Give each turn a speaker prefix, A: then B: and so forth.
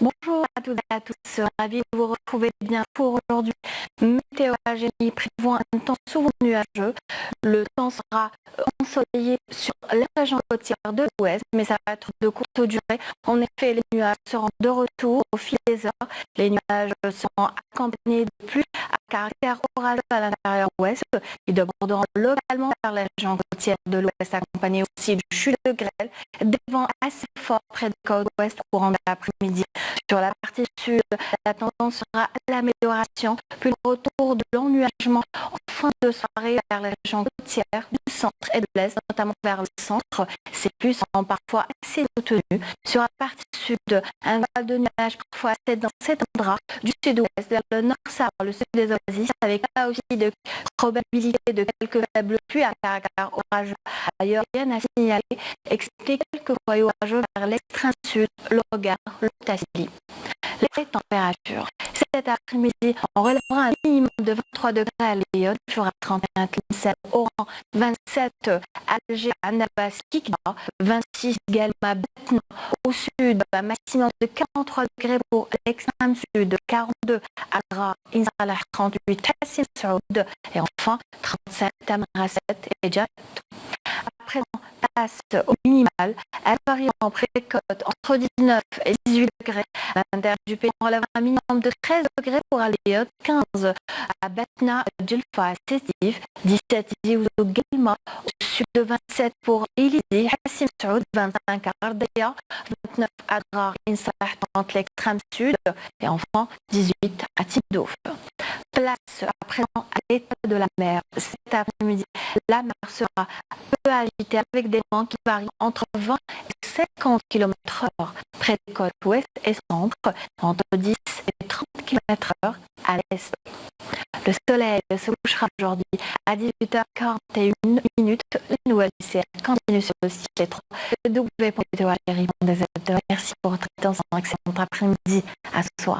A: Bonjour à toutes et à tous, ravi de vous retrouver bien pour aujourd'hui. Météo Génie prévoit un temps souvent nuageux. Le temps sera ensoleillé sur la région côtière de l'ouest, mais ça va être de courte durée. En effet, les nuages seront de retour au fil des heures. Les nuages seront accompagnés de pluies à caractère orageux à l'intérieur ouest. Ils déborderont localement vers la région côtière de l'ouest, accompagnés aussi de chutes de grêle, des vents assez forts près des côtes ouest courant de l'après-midi. Sur la partie sud, la tendance sera à l'amélioration, puis le retour de l'ennuagement en fin de soirée vers les régions côtières du centre et de l'est, notamment vers le centre. Ces pluies sont parfois assez soutenues. Sur la partie sud, un voile de nuages parfois assez dense s'étendra du sud-ouest vers le nord-sahara, le sud des oasis, avec là aussi de probabilité de quelques faibles pluies à caractère orageux. Ailleurs, rien à signaler, excepté quelques foyers orageux vers l'extrême sud, l'Ogar, le Tassili. Les températures. Cet après-midi, on relèvera un minimum de 23 degrés à Lyon, il fera 31 à Tlemcen, Oran, 27 à Alger, à Annaba, Kikba, 26 Galma, Batna. Au sud, un maximum de 43 degrés pour l'extrême sud, 42 à Gra, Insalah, 38 à Hassin Saoud, et enfin 37 à Marasset et Djat. Après, on passe au minimal. Elle varie en précote entre 19 et 18 degrés. À l'intérieur du pays, on relève un minimum de 13 degrés pour Aliyot, 15 à Batna, Djelfa, Sétif, 17 ici au Guelma, au sud de 27 pour Ilidi, Hassim Saoud, 25 à Ardea, 29 à Drar, Insalah, 30 l'extrême sud, et enfin 18 à Tidouf. Place à présent à l'état de la mer. Cet après-midi, la mer sera peu agitée avec des vents qui varient entre 20 et 50 km/h près des côtes ouest et centre, entre 10 et 30 km/h à l'est. Le soleil se couchera aujourd'hui à 18h41. La nouvelle lycée continue sur le site 3 www.météo-algérie.dz. Merci pour votre attention. Excellent après-midi. À ce soir.